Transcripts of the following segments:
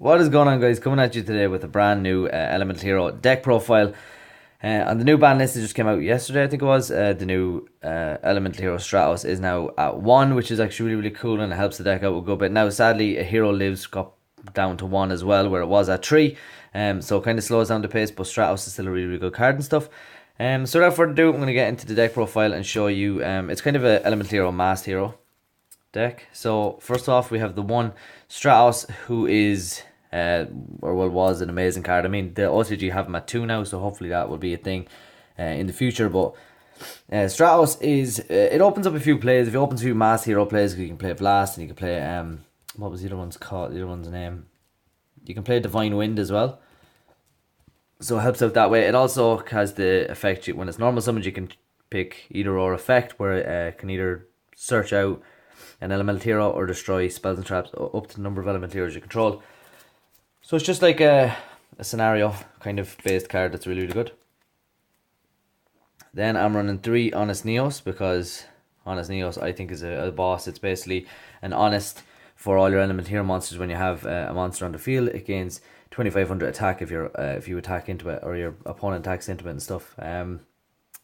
What is going on, guys? Coming at you today with a brand new Elemental Hero deck profile. On the new ban list that just came out yesterday, I think it was, the new Elemental Hero Stratos is now at 1, which is actually really, really cool, and it helps the deck out a good bit. Now, sadly, a Hero Lives got down to 1 as well, where it was at 3, so it kind of slows down the pace, but Stratos is still a really, really good card and stuff. So without further ado, I'm going to get into the deck profile and show you, it's kind of an Elemental Hero Masked Hero deck. So first off, we have the one Stratos, who is was an amazing card. I mean, the OCG have him at 2 now, so hopefully that will be a thing in the future. But Stratos is it opens up a few plays. If you open a few Masked Hero plays, you can play Blast, and you can play what was the other one's called? The other one's name. You can play Divine Wind as well, so it helps out that way. It also has the effect when it's normal summons, you can pick either or effect, where it can either search out an elemental hero or destroy spells and traps up to the number of elemental heroes you control. So it's just like a scenario kind of based card that's really, really good. Then I'm running 3 Honest Neos, because Honest Neos I think is a boss. It's basically an Honest for all your elemental hero monsters. When you have a monster on the field, it gains 2500 attack if you attack into it, or your opponent attacks into it and stuff.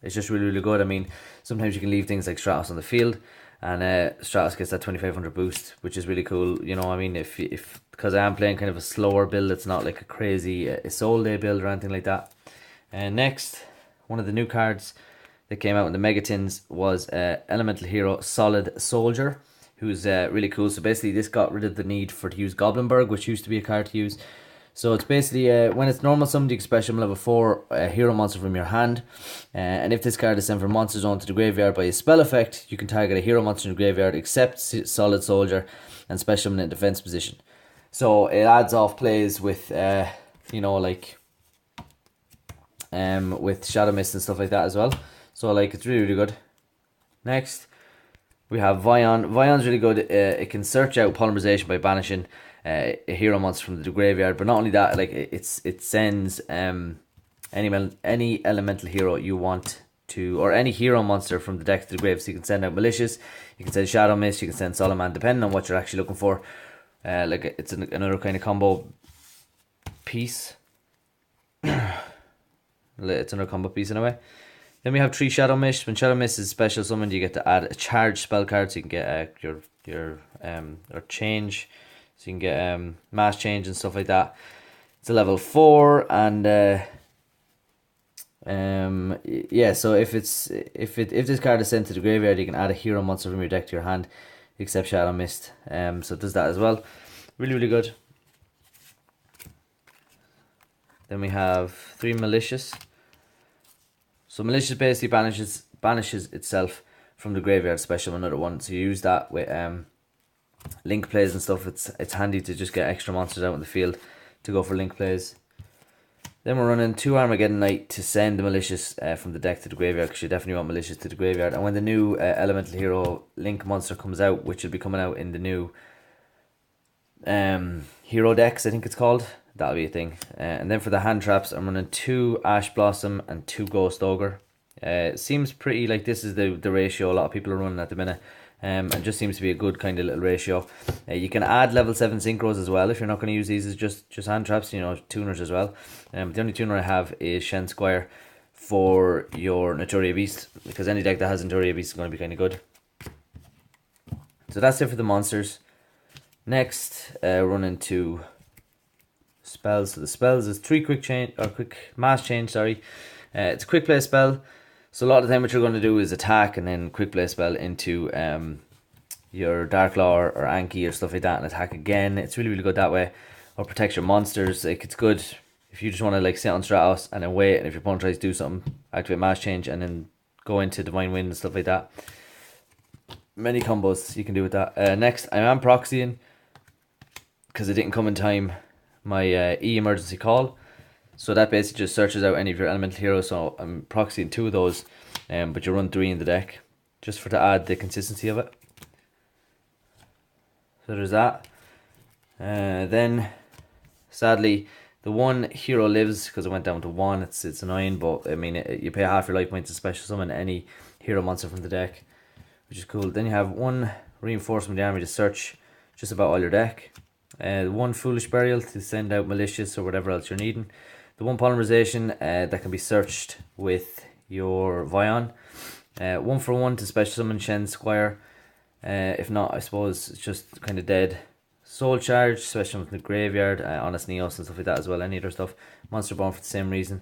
It's just really, really good. I mean, sometimes you can leave things like Stratos on the field, and Stratos gets that 2500 boost, which is really cool. You know, I mean, if because I am playing kind of a slower build, it's not like a crazy Soul Day build or anything like that. And next, one of the new cards that came out in the Megatins was Elemental Hero Solid Soldier, who's really cool. So basically, this got rid of the need to use Goblinberg, which used to be a card to use. So it's basically, when it's normal summoned, you can special level 4 hero monster from your hand. And if this card is sent from Monster Zone to the graveyard by a spell effect, you can target a hero monster in the graveyard except Solid Soldier and special summon in defense position. So it adds off plays with, you know, like, with Shadow Mist and stuff like that as well. So, like, it's really, really good. Next, we have Vion. Vion's really good. It can search out polymerization by banishing a hero monster from the graveyard, but not only that, like it sends any elemental hero you want to, or any hero monster from the deck to the grave. So you can send out Malicious, you can send Shadow Mist, you can send Solomon, depending on what you're actually looking for. Like it's another kind of combo piece. It's another combo piece in a way. Then we have 3 Shadow Mist. When Shadow Mist is special summoned, you get to add a charged spell card, so you can get your or change. So you can get mass change and stuff like that. It's a level 4, and yeah. So if this card is sent to the graveyard, you can add a hero monster from your deck to your hand, except Shadow Mist. So it does that as well. Really, really good. Then we have 3 Malicious. So Malicious basically banishes itself from the graveyard special, another one. So you use that with link plays and stuff. It's handy to just get extra monsters out in the field to go for link plays. Then we're running 2 Armageddon Knight to send the Malicious from the deck to the graveyard, because you definitely want Malicious to the graveyard. And when the new Elemental Hero Link monster comes out, which will be coming out in the new Hero decks, I think it's called, that'll be a thing. And then for the hand traps, I'm running 2 Ash Blossom and 2 Ghost Ogre. It seems pretty like this is the ratio a lot of people are running at the minute. And just seems to be a good kind of little ratio. You can add level 7 synchros as well if you're not going to use these as just hand traps, you know, tuners as well. The only tuner I have is Shen Squire for your Naturia Beast, because any deck that has Naturia Beast is going to be kind of good. So that's it for the monsters. Next, run into spells. So the spells is 3 quick mass change. Sorry, it's a quick play spell. So a lot of the time what you're going to do is attack and then quick play spell into your Dark Law or Anki or stuff like that, and attack again. It's really, really good that way. Or protect your monsters. Like, it's good if you just want to like sit on Stratos and then wait, and if your opponent tries to do something, activate mass change and then go into Divine Wind and stuff like that. Many combos you can do with that. Next, I am proxying, because it didn't come in time, my E-Emergency Call. So that basically just searches out any of your elemental heroes. So I'm proxying 2 of those, but you run 3 in the deck, just to add the consistency of it. So there's that. Then, sadly, the one Hero Lives, because it went down to 1. It's annoying, but I mean, you pay half your life points to special summon any hero monster from the deck, which is cool. Then you have 1 Reinforcement of the Army to search just about all your deck. one Foolish Burial to send out malicious or whatever else you're needing. The one Polymerization that can be searched with your Vion. 1 for 1 to special summon Shen Squire. If not, I suppose it's just kind of dead. Soul Charge, especially with the graveyard, Honest Neos and stuff like that as well, any other stuff. Monster Bomb for the same reason.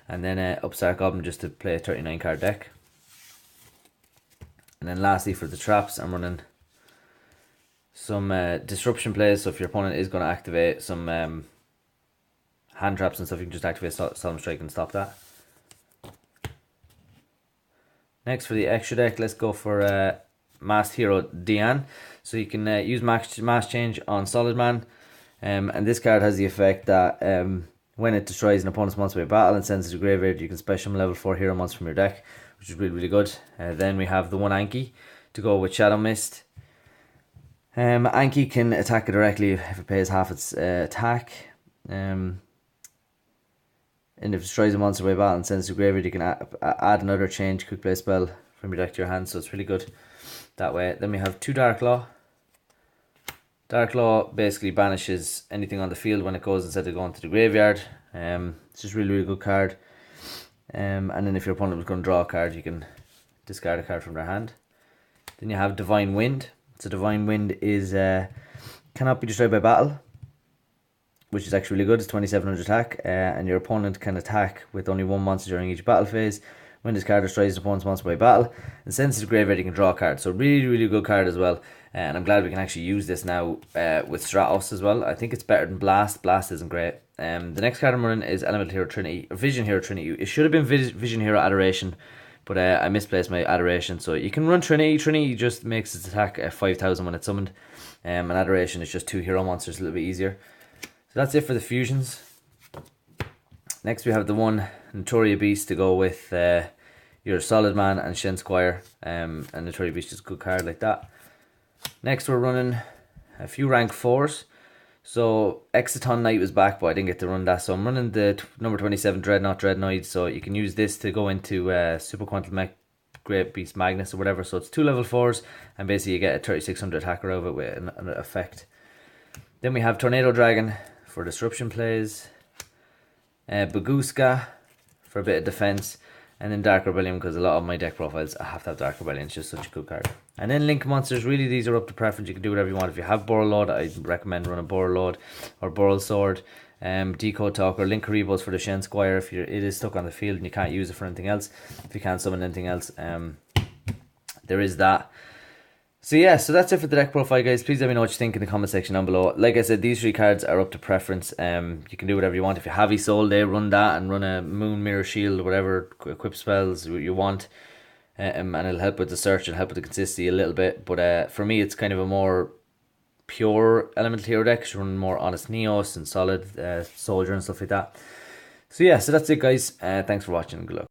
And then Upstart Goblin just to play a 39 card deck. And then lastly for the traps, I'm running some disruption plays. So if your opponent is going to activate some hand traps and stuff, you can just activate Solemn Strike and stop that. Next for the extra deck, let's go for Masked Hero Dian. So you can use mass change on Solid Man. And this card has the effect that when it destroys an opponent's monster by battle and sends it to graveyard, you can special level 4 hero monster from your deck, which is really, really good. Then we have the one Anki to go with Shadow Mist. Anki can attack it directly if it pays half its attack. And if it destroys a monster by battle and sends it to graveyard, you can add another change quick play spell from your deck to your hand, so it's really good that way. Then we have 2 Dark Law. Dark Law basically banishes anything on the field when it goes instead of going to the graveyard. It's just really, really good card. And then if your opponent was going to draw a card, you can discard a card from their hand. Then you have Divine Wind. So Divine Wind is cannot be destroyed by battle, which is actually really good. It's 2700 attack, and your opponent can attack with only one monster during each battle phase. When this card destroys the opponent's monster by battle and sends it to the graveyard, you can draw a card. So really, really good card as well. And I'm glad we can actually use this now with Stratos as well. I think it's better than Blast. Blast isn't great. The next card I'm running is Elemental Hero Trinity, or Vision Hero Trinity. It should have been Vision Hero Adoration, but I misplaced my Adoration. So you can run Trinity. Trinity just makes its attack 5,000 when it's summoned. And Adoration is just 2 hero monsters, a little bit easier. So that's it for the fusions. Next we have the one Notoria Beast to go with your Solid Man and Shen Squire. And Notoria Beast is a good card like that. Next we're running a few rank 4s. So Exciton Knight was back, but I didn't get to run that. So I'm running the number 27 Dreadnought. So you can use this to go into Super Quantum Mech Great Beast Magnus or whatever. So it's 2 level 4s, and basically you get a 3600 attacker out of it with an effect. Then we have Tornado Dragon for disruption plays. Baguska for a bit of defense. And then Dark Rebellion, because a lot of my deck profiles I have to have Dark Rebellion. It's just such a good card. And then Link Monsters, really these are up to preference. You can do whatever you want. If you have Boral Lord, I recommend running Boral Lord or Boral Sword. Decode Talker, Link Karebos for the Shen Squire if it is stuck on the field and you can't use it for anything else. If you can't summon anything else, there is that. So yeah, so that's it for the deck profile, guys. Please let me know what you think in the comment section down below. Like I said, these 3 cards are up to preference. You can do whatever you want. If you have Isolde, run that and run a Moon Mirror Shield, whatever equip spells you want. And it'll help with the search and help with the consistency a little bit. But for me, it's kind of a more pure Elemental Hero deck. You run more Honest Neos and Solid Soldier and stuff like that. So yeah, so that's it, guys. Thanks for watching and good luck.